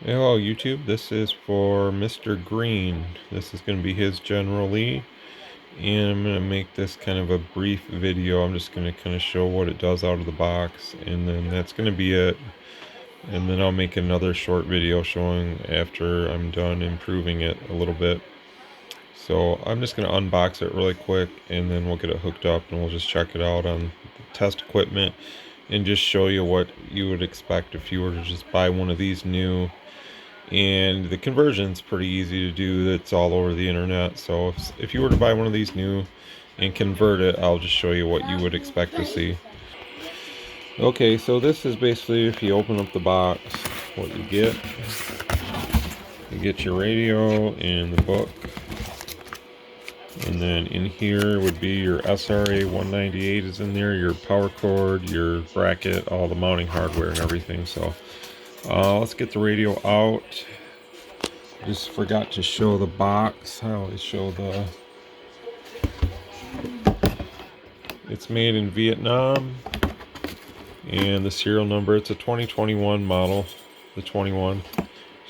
Hello YouTube, this is for Mr. Green. This is going to be his General Lee, and I'm going to make this kind of a brief video. I'm just going to kind of show what it does out of the box, and then that's going to be it. And then I'll make another short video showing after I'm done improving it a little bit. So I'm just going to unbox it really quick, and then we'll get it hooked up and we'll just check it out on the test equipment and just show you what you would expect if you were to just buy one of these new. And the conversion's pretty easy to do. That's all over the internet. So if you were to buy one of these new and convert it, I'll just show you what you would expect to see. Okay, so this is basically, if you open up the box, what you get. You get your radio and the book, and then in here would be your SRA 198 is in there, your power cord, your bracket, all the mounting hardware and everything. So let's get the radio out. Just forgot to show the box. I always show it's made in Vietnam, and the serial number, it's a 2021 model, the 21.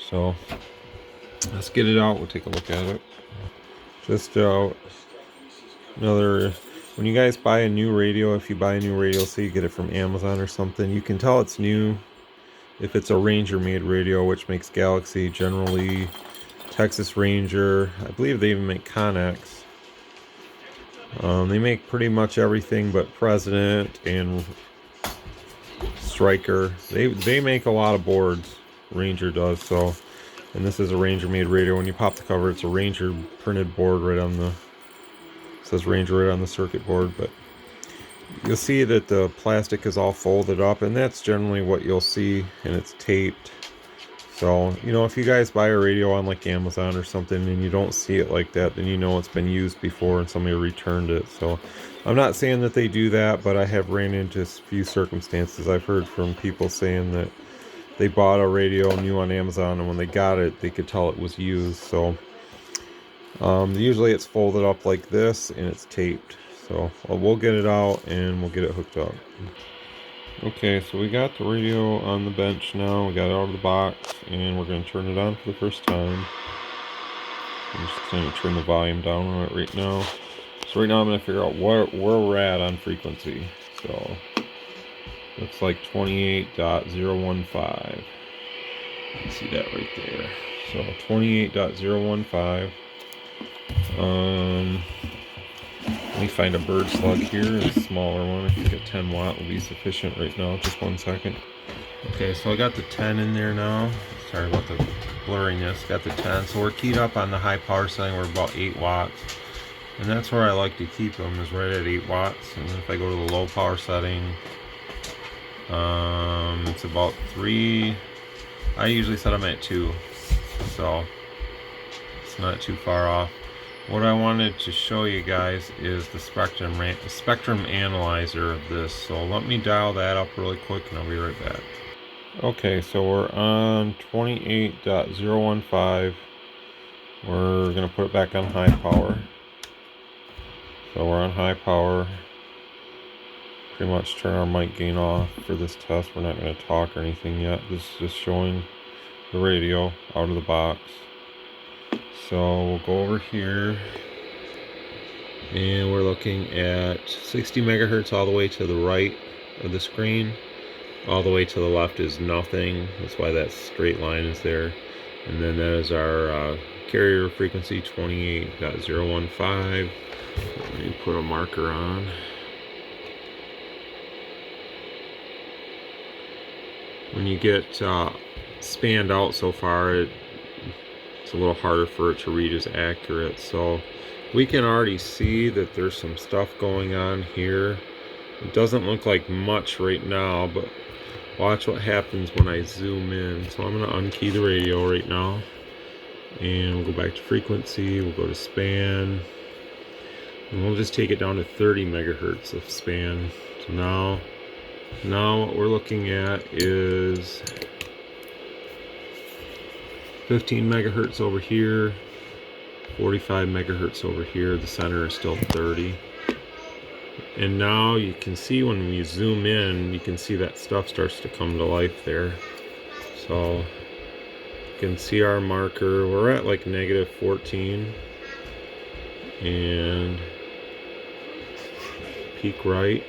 So let's get it out. We'll take a look at it. Just when you guys buy a new radio, if you buy a new radio, say you get it from Amazon or something, you can tell it's new if it's a Ranger made radio, which makes Galaxy, generally Texas Ranger. I believe they even make Connex. They make pretty much everything but President and Striker. They make a lot of boards. Ranger does. So, and this is a Ranger made radio. When you pop the cover, it's a Ranger printed board right on the, it says Ranger right on the circuit board. But you'll see that the plastic is all folded up, and that's generally what you'll see, and it's taped. So, you know, if you guys buy a radio on like Amazon or something and you don't see it like that, then you know it's been used before and somebody returned it. So I'm not saying that they do that, but I have ran into a few circumstances. I've heard from people saying that they bought a radio new on Amazon, and when they got it, they could tell it was used. So usually it's folded up like this and it's taped. So we'll get it out and we'll get it hooked up. Okay, so we got the radio on the bench now. We got it out of the box, and we're going to turn it on for the first time. I'm just going to turn the volume down on it right now. So right now I'm going to figure out where we're at on frequency. So looks like 28.015. You can see that right there. So 28.015. Let me find a bird slug here, a smaller one. I think a 10 watt will be sufficient right now. Just 1 second. Okay, so I got the 10 in there now. Sorry about the blurriness. Got the 10. So we're keyed up on the high power setting. We're about 8 watts. And that's where I like to keep them, is right at 8 watts. And then if I go to the low power setting, it's about 3. I usually set them at 2. So it's not too far off. What I wanted to show you guys is the spectrum analyzer of this. So let me dial that up really quick and I'll be right back. Okay, so we're on 28.015. We're going to put it back on high power. So we're on high power. Pretty much turn our mic gain off for this test. We're not going to talk or anything yet. This is just showing the radio out of the box. So we'll go over here, and we're looking at 60 megahertz all the way to the right of the screen. All the way to the left is nothing. That's why that straight line is there. And then that is our carrier frequency, 28.015. Let me put a marker on. When you get spanned out so far, it's a little harder for it to read as accurate. So we can already see that there's some stuff going on here. It doesn't look like much right now, but watch what happens when I zoom in. So I'm going to unkey the radio right now, and we'll go back to frequency. We'll go to span, and we'll just take it down to 30 megahertz of span. So now what we're looking at is 15 megahertz over here, 45 megahertz over here. The center is still 30. And now you can see when we zoom in, you can see that stuff starts to come to life there. So can see our marker. We're at like -14, and peak right.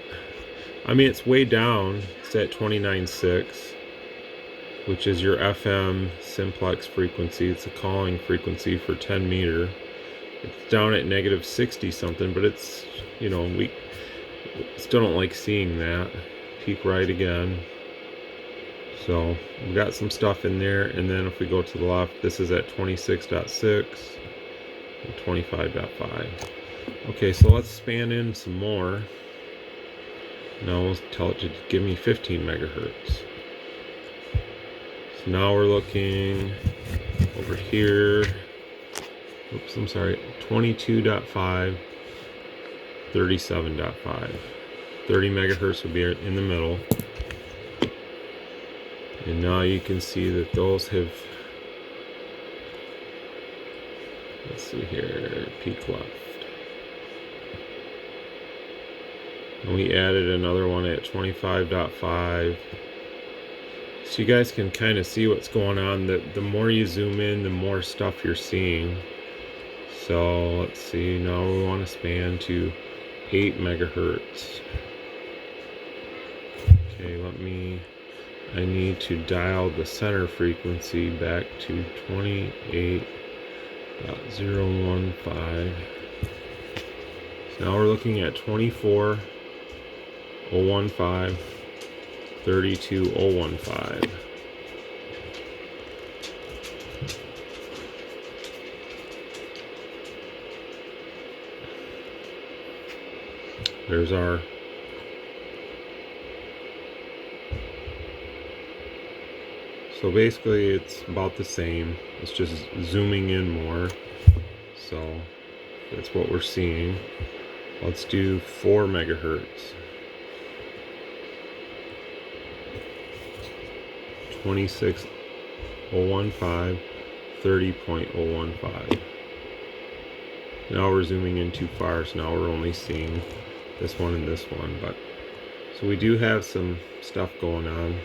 I mean, it's way down. It's at 29.6, which is your FM simplex frequency. It's a calling frequency for 10 meter. It's down at -60 something, but it's, you know, we still don't like seeing that. Peak right again. So we got some stuff in there, and then if we go to the left, this is at 26.6 and 25.5. Okay, so let's span in some more. Now we'll tell it to give me 15 megahertz. So now we're looking over here. Oops, I'm sorry. 22.5, 37.5. 30 megahertz would be in the middle. And now you can see that those have, let's see here, peak left. And we added another one at 25.5. So you guys can kind of see what's going on. The more you zoom in, the more stuff you're seeing. So let's see, now we want to span to 8 megahertz. Okay, I need to dial the center frequency back to 28.015. So now we're looking at 24.015, 32.015. There's our so basically it's about the same. It's just zooming in more. So that's what we're seeing. Let's do 4 megahertz. 26.015, 30.015. Now we're zooming in too far, so now we're only seeing this one and this one. But so we do have some stuff going on.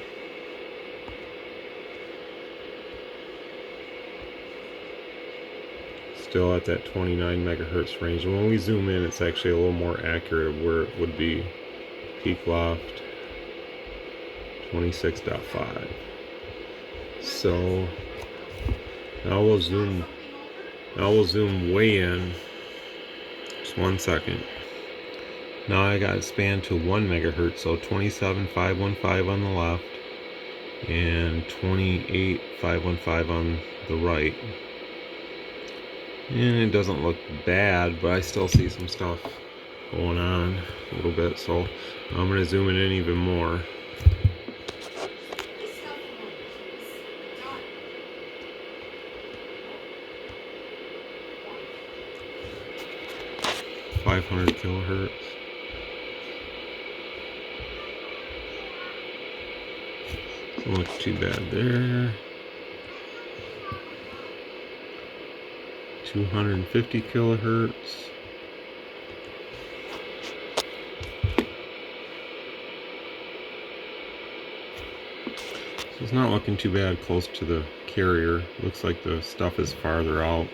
Still at that 29 megahertz range. And when we zoom in, it's actually a little more accurate of where it would be. Peak left, 26.5. So now we'll zoom way in. Just 1 second. Now I got it spanned to 1 megahertz, so 27.515 on the left and 28.515 on the right. And it doesn't look bad, but I still see some stuff going on a little bit, so I'm going to zoom it in even more. .500 kilohertz. Doesn't look too bad there. 250 kilohertz. So it's not looking too bad close to the carrier. Looks like the stuff is farther out.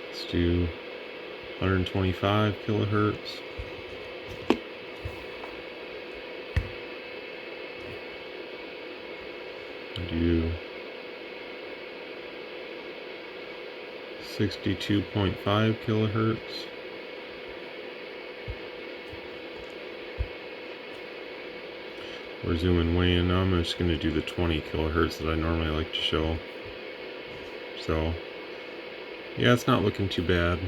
Let's do 125 kilohertz. Do 62.5 kilohertz. We're zooming way in. Now I'm just going to do the 20 kilohertz that I normally like to show. So yeah, it's not looking too bad.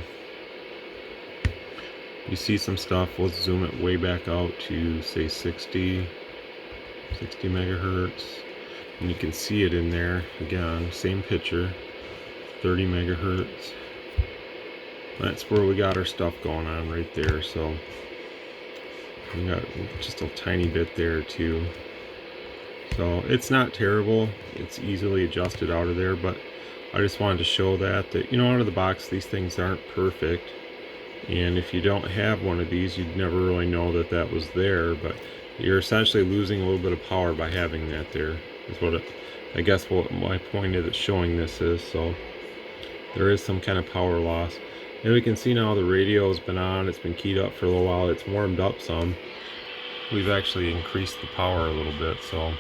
You see some stuff. Let's zoom it way back out to say 60 megahertz. And you can see it in there again, same picture, 30 megahertz. That's where we got our stuff going on right there. So we got just a tiny bit there too. So it's not terrible. It's easily adjusted out of there, but I just wanted to show that you know, out of the box, these things aren't perfect. And if you don't have one of these, you'd never really know that that was there. But you're essentially losing a little bit of power by having that there, is what I guess what my point is showing this is. So there is some kind of power loss. And we can see now the radio has been on, it's been keyed up for a little while, it's warmed up some. We've actually increased the power a little bit, so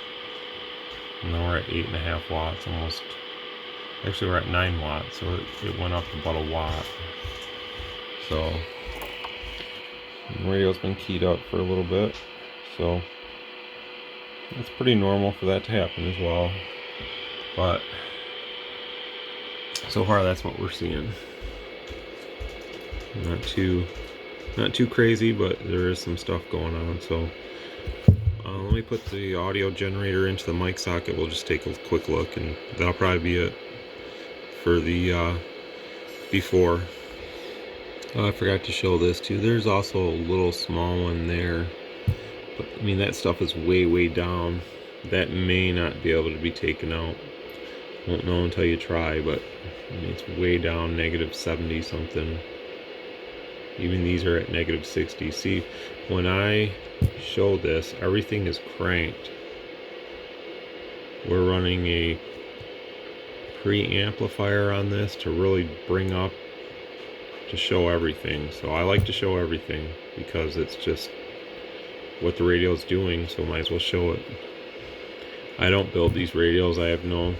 now we're at 8.5 watts almost. Actually, we're at 9 watts, so it went up about a watt. So the radio's been keyed up for a little bit, so it's pretty normal for that to happen as well. But so far, that's what we're seeing. Not too crazy, but there is some stuff going on. So let me put the audio generator into the mic socket. We'll just take a quick look, and that'll probably be it for the before. I forgot to show this too. There's also a little small one there, but I mean that stuff is way down. That may not be able to be taken out. Won't know until you try, but I mean, it's way down, -70 something. Even these are at -60. See, when I show this, everything is cranked. We're running a preamplifier on this to really bring up, to show everything. So I like to show everything because it's just what the radio is doing, so might as well show it. I don't build these radios. I have no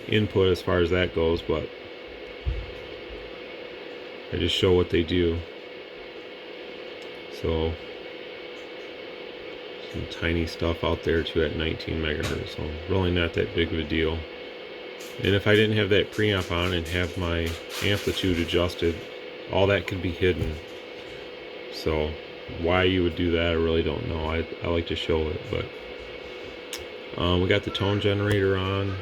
input as far as that goes, but I just show what they do. So some tiny stuff out there too at 19 megahertz, so really not that big of a deal. And if I didn't have that preamp on and have my amplitude adjusted, all that could be hidden. So why you would do that, I really don't know. I like to show it, but we got the tone generator on.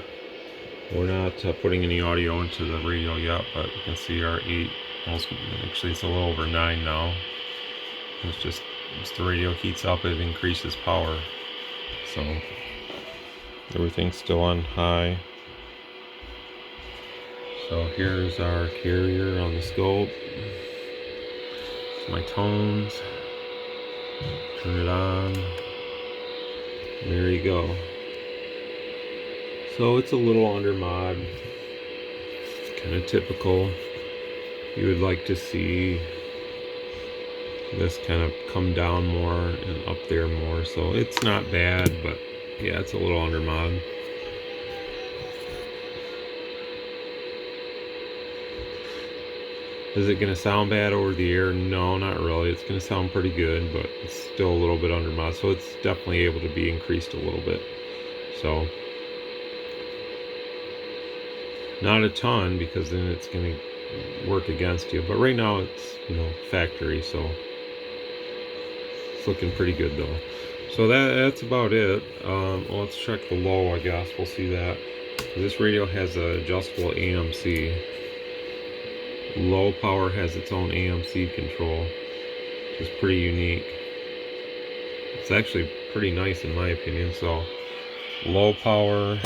We're not putting any audio into the radio yet, but you can see our 8, actually it's a little over 9 now. It's just, as the radio heats up, it increases power. So everything's still on high. So here's our carrier on the scope. My tones. Turn it on. There you go. So it's a little under mod. Kind of typical. You would like to see this kind of come down more and up there more. So it's not bad, but yeah, it's a little under mod. Is it going to sound bad over the air? No, not really. It's going to sound pretty good, but it's still a little bit under mod, so it's definitely able to be increased a little bit. So not a ton, because then it's going to work against you. But right now it's, factory, so it's looking pretty good though. So that's about it. Well, let's check the low, I guess. We'll see that. This radio has an adjustable AMC. Low power has its own AMC control, which is pretty unique. It's actually pretty nice in my opinion. So low power,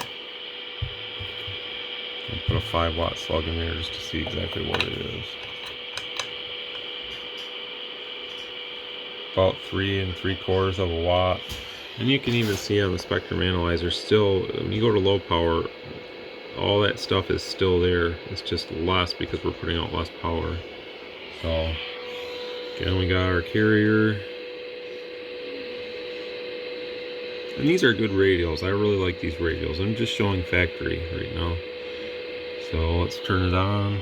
I'll put a 5 watt slug in there just to see exactly what it is. About 3 3/4 of a watt. And you can even see on the spectrum analyzer, still when you go to low power, all that stuff is still there. It's just less because we're putting out less power. So again, we got our carrier, and these are good radios. I really like these radios. I'm just showing factory right now. So let's turn it on.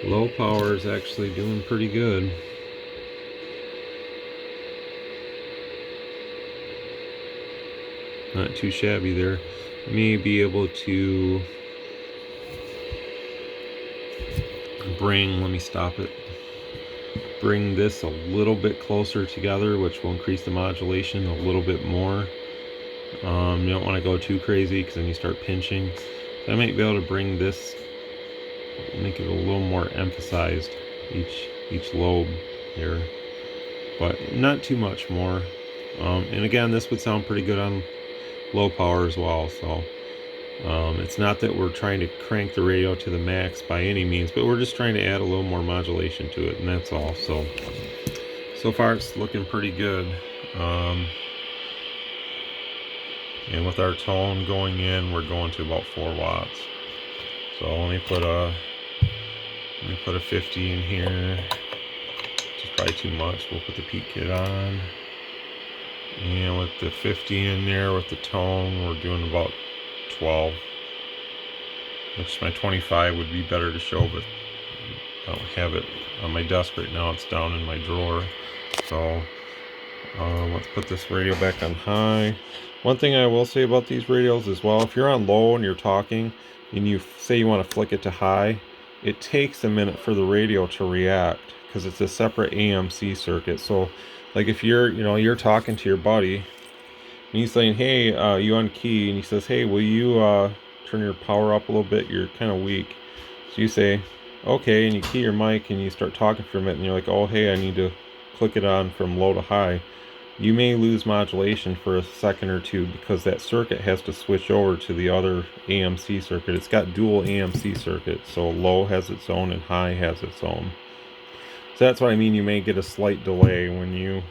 Low power is actually doing pretty good. Not too shabby there. May be able to let me stop it. Bring this a little bit closer together, which will increase the modulation a little bit more. You don't want to go too crazy because then you start pinching. So I might be able to bring this, make it a little more emphasized, each lobe here, but not too much more. And again, this would sound pretty good on low power as well. So It's not that we're trying to crank the radio to the max by any means, but we're just trying to add a little more modulation to it, and that's all. So far it's looking pretty good. And with our tone going in, we're going to about 4 watts. So let me put a 50 in here, which is probably too much. We'll put the peak kit on. And with the 50 in there, with the tone, we're doing about 12. Which my 25 would be better to show, but I don't have it on my desk right now. It's down in my drawer. So let's put this radio back on high. One thing I will say about these radios as well, if you're on low and you're talking and you say you want to flick it to high, it takes a minute for the radio to react because it's a separate AMC circuit. So like if you're talking to your buddy and he's saying, hey, you on key, and he says, hey, will you turn your power up a little bit, you're kind of weak. So you say, okay, and you key your mic and you start talking for a minute and you're like, oh, hey, I need to click it on from low to high. You may lose modulation for a second or two because that circuit has to switch over to the other AMC circuit. It's got dual AMC circuits, so low has its own and high has its own. So that's what I mean, you may get a slight delay when you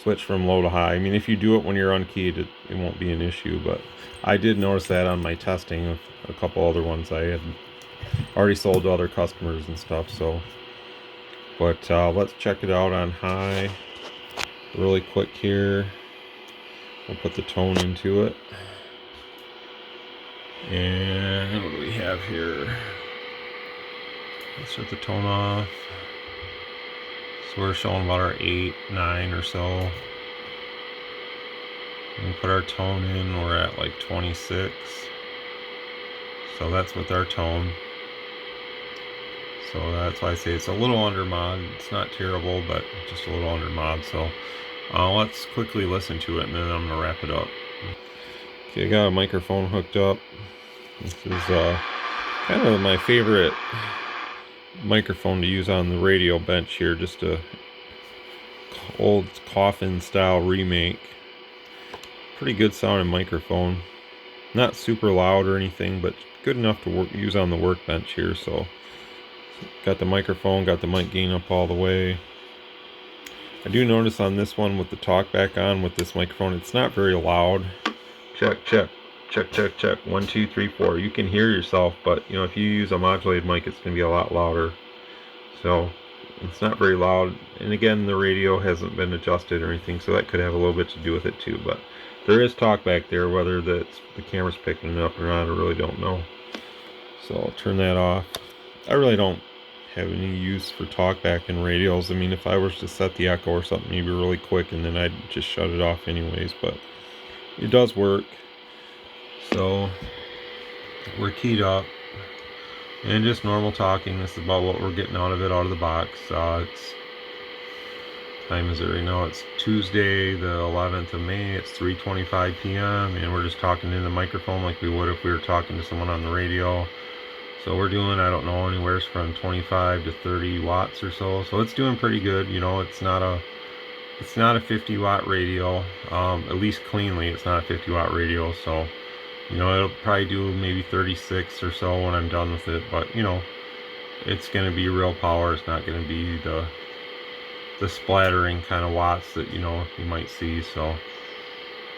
switch from low to high. I mean, if you do it when you're unkeyed, it won't be an issue, but I did notice that on my testing of a couple other ones I had already sold to other customers and stuff. So, but let's check it out on high really quick here. We'll put the tone into it. And what do we have here? Let's set the tone off. So we're showing about our 8, 9 or so. And we put our tone in, we're at like 26. So that's with our tone. So that's why I say it's a little under mod. It's not terrible, but just a little under mod. So let's quickly listen to it and then I'm going to wrap it up. Okay, I got a microphone hooked up. This is kind of my favorite microphone to use on the radio bench here. Just a old coffin style remake. Pretty good sounding microphone. Not super loud or anything, but good enough to use on the workbench here. So got the microphone, got the mic gain up all the way. I do notice on this one with the talk back on with this microphone, it's not very loud. Check, check, check, check, check. 1, 2, 3, 4. You can hear yourself, but you know, if you use a modulated mic, it's going to be a lot louder. So it's not very loud. And again, the radio hasn't been adjusted or anything, so that could have a little bit to do with it too. But there is talk back there, whether the camera's picking it up or not, I really don't know. So I'll turn that off. I really don't have any use for talkback in radios. I mean, if I was to set the echo or something maybe really quick and then I'd just shut it off anyways, but it does work. So we're keyed up and just normal talking. This is about what we're getting out of the box. It's time is it right now? It's Tuesday the 11th of May. It's 3:25 p.m. and we're just talking in the microphone like we would if we were talking to someone on the radio. So we're doing, I don't know, anywhere from 25 to 30 watts or so. So it's doing pretty good. You know, it's not a 50 watt radio. At least cleanly, it's not a 50 watt radio. So, you know, it'll probably do maybe 36 or so when I'm done with it. But, you know, it's going to be real power. It's not going to be the splattering kind of watts that, you know, you might see. So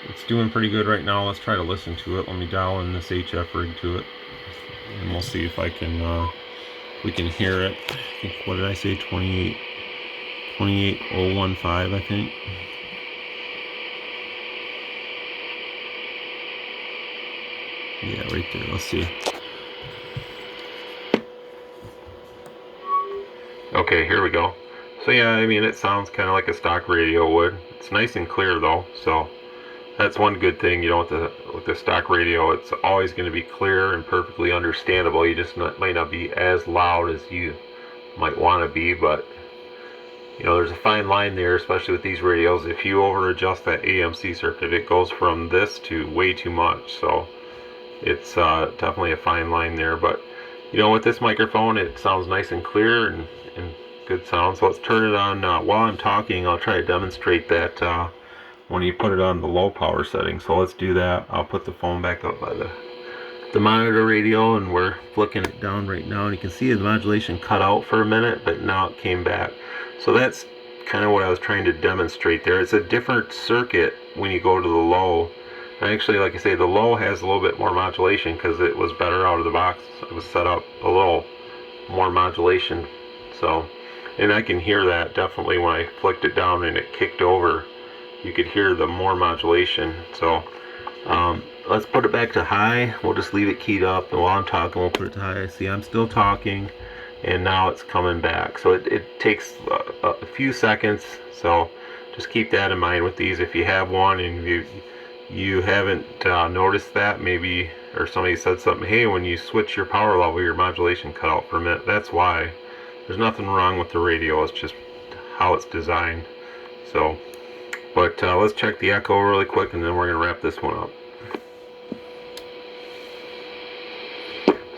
it's doing pretty good right now. Let's try to listen to it. Let me dial in this HF rig to it. And we'll see if I can, we can hear it. I think, what did I say, 28015, I think. Yeah, right there, let's see. Okay, here we go. So yeah, I mean, it sounds kind of like a stock radio would. It's nice and clear though, so that's one good thing, you know, with the stock radio, it's always going to be clear and perfectly understandable. You just might not be as loud as you might want to be, but, you know, there's a fine line there, especially with these radios. If you over adjust that AMC circuit, it goes from this to way too much, so it's definitely a fine line there. But, you know, with this microphone, it sounds nice and clear and good sound. So let's turn it on. While I'm talking, I'll try to demonstrate that when you put it on the low power setting. So let's do that. I'll put the phone back up by the the monitor radio, and we're flicking it down right now, and you can see the modulation cut out for a minute, but now it came back. So that's kind of what I was trying to demonstrate there. It's a different circuit when you go to the low. And actually, like I say, the low has a little bit more modulation because it was better out of the box. It was set up a little more modulation. So, and I can hear that definitely when I flicked it down and it kicked over. You could hear the more modulation. So let's put it back to high. We'll just leave it keyed up, and while I'm talking, we'll put it to high. See, I'm still talking, and now it's coming back. So it takes a few seconds. So just keep that in mind with these. If you have one and you haven't noticed that, maybe, or somebody said something, hey, when you switch your power level, your modulation cut out for a minute. That's why. There's nothing wrong with the radio. It's just how it's designed. So, but let's check the echo really quick, and then we're going to wrap this one up.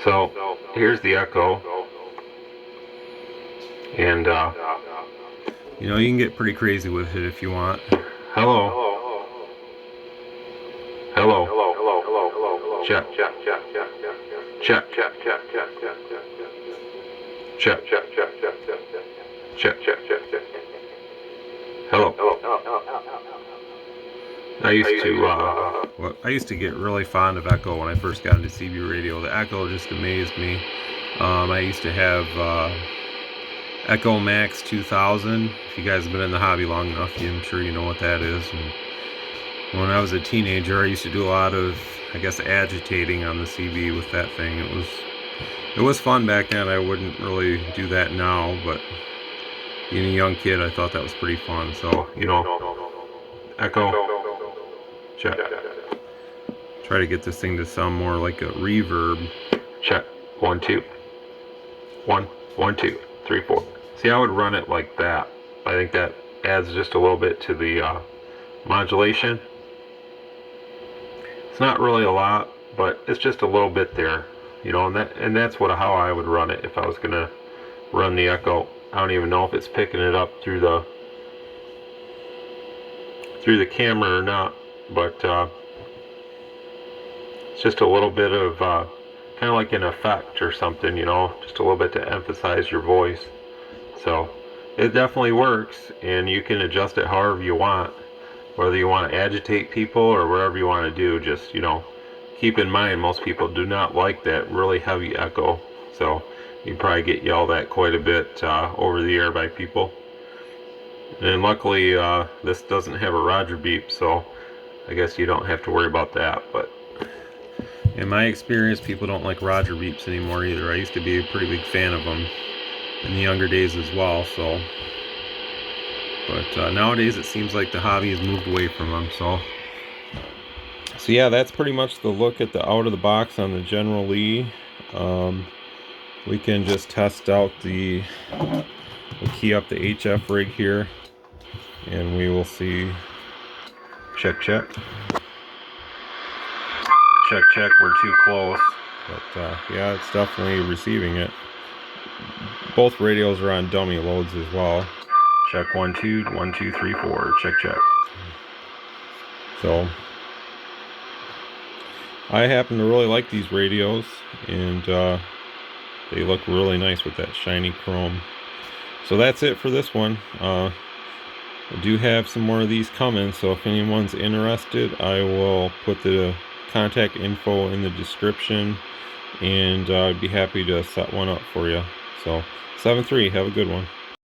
So here's the echo, and you know, you can get pretty crazy with it if you want. Hello. Hello. Check. Check. Check. Check. Check. Check. Check. Check. Check. Check. Hello. I used to get really fond of echo when I first got into CB radio. The echo just amazed me. I used to have Echo Max 2000. If you guys have been in the hobby long enough, I'm sure you know what that is. And when I was a teenager, I used to do a lot of, I guess, agitating on the CB with that thing. It was fun back then. I wouldn't really do that now, but being a young kid, I thought that was pretty fun. So, you know, echo, check. Try to get this thing to sound more like a reverb. Check. 1 2 1 1 2 3 4. See, I would run it like that. I think that adds just a little bit to the modulation. It's not really a lot, but it's just a little bit there, you know. And that's how I would run it if I was gonna run the echo. I don't even know if it's picking it up through the camera or not, but it's just a little bit of kind of like an effect or something, you know, just a little bit to emphasize your voice. So it definitely works, and you can adjust it however you want, whether you want to agitate people or whatever you want to do. Just, you know, keep in mind most people do not like that really heavy echo, so you probably get yelled at quite a bit over the air by people. And luckily this doesn't have a Roger beep, so I guess you don't have to worry about that. But in my experience, people don't like Roger beeps anymore either. I used to be a pretty big fan of them in the younger days as well. So, but nowadays it seems like the hobby has moved away from them. So yeah, that's pretty much the look at the out of the box on the General Lee. We can just test out we'll key up the HF rig here, and we will see. Check, check. Check, check, we're too close. But yeah, it's definitely receiving it. Both radios are on dummy loads as well. Check 1 2 1 2 3 4. Check, check. So I happen to really like these radios, and they look really nice with that shiny chrome. So that's it for this one. I do have some more of these coming, so if anyone's interested, I will put the contact info in the description, and I'd be happy to set one up for you. So 7-3, have a good one.